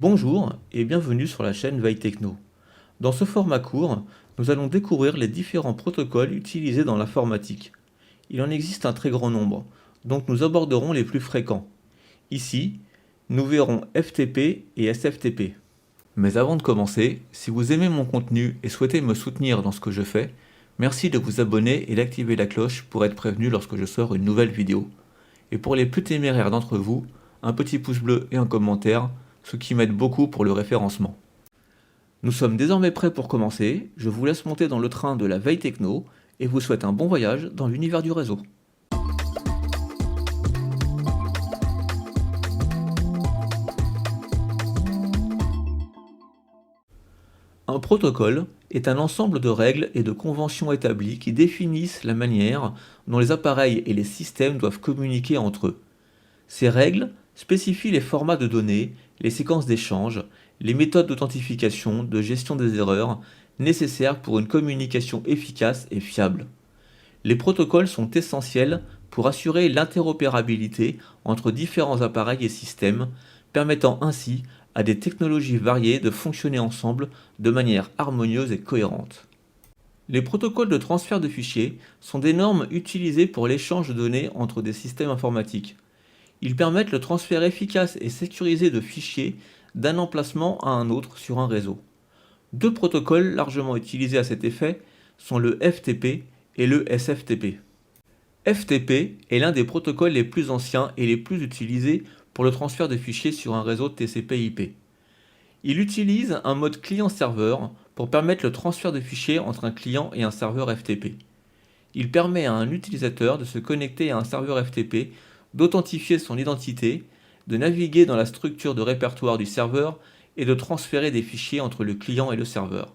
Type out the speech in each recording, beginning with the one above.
Bonjour et bienvenue sur la chaîne Veille Techno. Dans ce format court, nous allons découvrir les différents protocoles utilisés dans l'informatique. Il en existe un très grand nombre, donc nous aborderons les plus fréquents. Ici, nous verrons FTP et SFTP. Mais avant de commencer, si vous aimez mon contenu et souhaitez me soutenir dans ce que je fais, merci de vous abonner et d'activer la cloche pour être prévenu lorsque je sors une nouvelle vidéo. Et pour les plus téméraires d'entre vous, un petit pouce bleu et un commentaire, ce qui m'aide beaucoup pour le référencement. Nous sommes désormais prêts pour commencer, je vous laisse monter dans le train de la Veille Techno et vous souhaite un bon voyage dans l'univers du réseau. Un protocole est un ensemble de règles et de conventions établies qui définissent la manière dont les appareils et les systèmes doivent communiquer entre eux. Ces règles spécifient les formats de données, les séquences d'échange, les méthodes d'authentification, de gestion des erreurs nécessaires pour une communication efficace et fiable. Les protocoles sont essentiels pour assurer l'interopérabilité entre différents appareils et systèmes, permettant ainsi à des technologies variées de fonctionner ensemble de manière harmonieuse et cohérente. Les protocoles de transfert de fichiers sont des normes utilisées pour l'échange de données entre des systèmes informatiques. Ils permettent le transfert efficace et sécurisé de fichiers d'un emplacement à un autre sur un réseau. Deux protocoles largement utilisés à cet effet sont le FTP et le SFTP. FTP est l'un des protocoles les plus anciens et les plus utilisés pour le transfert de fichiers sur un réseau TCP/IP. Il utilise un mode client-serveur pour permettre le transfert de fichiers entre un client et un serveur FTP. Il permet à un utilisateur de se connecter à un serveur FTP, d'authentifier son identité, de naviguer dans la structure de répertoire du serveur et de transférer des fichiers entre le client et le serveur.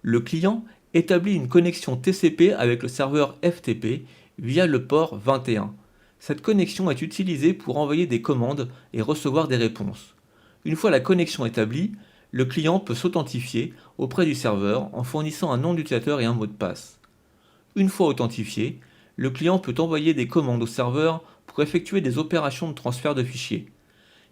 Le client établit une connexion TCP avec le serveur FTP via le port 21. Cette connexion est utilisée pour envoyer des commandes et recevoir des réponses. Une fois la connexion établie, le client peut s'authentifier auprès du serveur en fournissant un nom d'utilisateur et un mot de passe. Une fois authentifié, le client peut envoyer des commandes au serveur pour effectuer des opérations de transfert de fichiers.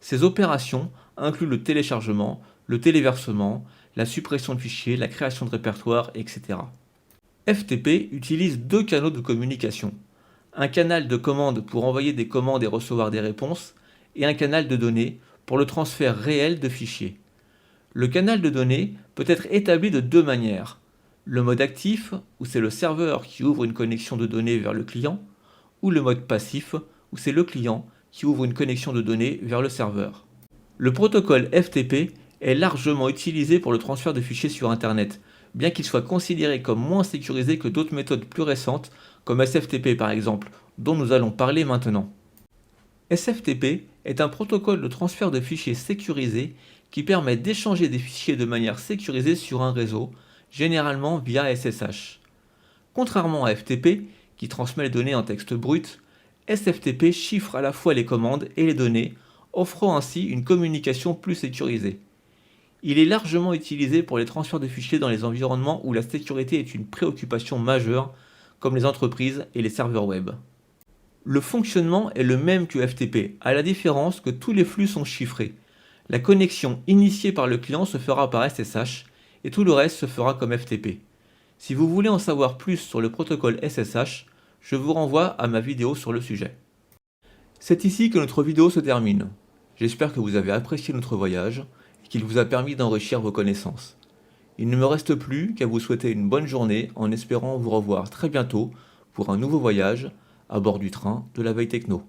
Ces opérations incluent le téléchargement, le téléversement, la suppression de fichiers, la création de répertoires, etc. FTP utilise deux canaux de communication. Un canal de commande pour envoyer des commandes et recevoir des réponses, et un canal de données pour le transfert réel de fichiers. Le canal de données peut être établi de deux manières. Le mode actif, où c'est le serveur qui ouvre une connexion de données vers le client, ou le mode passif, où c'est le client qui ouvre une connexion de données vers le serveur. Le protocole FTP est largement utilisé pour le transfert de fichiers sur Internet, bien qu'il soit considéré comme moins sécurisé que d'autres méthodes plus récentes, comme SFTP par exemple, dont nous allons parler maintenant. SFTP est un protocole de transfert de fichiers sécurisé qui permet d'échanger des fichiers de manière sécurisée sur un réseau, généralement via SSH. Contrairement à FTP, qui transmet les données en texte brut, SFTP chiffre à la fois les commandes et les données, offrant ainsi une communication plus sécurisée. Il est largement utilisé pour les transferts de fichiers dans les environnements où la sécurité est une préoccupation majeure, comme les entreprises et les serveurs web. Le fonctionnement est le même que FTP, à la différence que tous les flux sont chiffrés. La connexion initiée par le client se fera par SSH et tout le reste se fera comme FTP. Si vous voulez en savoir plus sur le protocole SSH, je vous renvoie à ma vidéo sur le sujet. C'est ici que notre vidéo se termine. J'espère que vous avez apprécié notre voyage et qu'il vous a permis d'enrichir vos connaissances. Il ne me reste plus qu'à vous souhaiter une bonne journée en espérant vous revoir très bientôt pour un nouveau voyage à bord du train de la Veille Techno.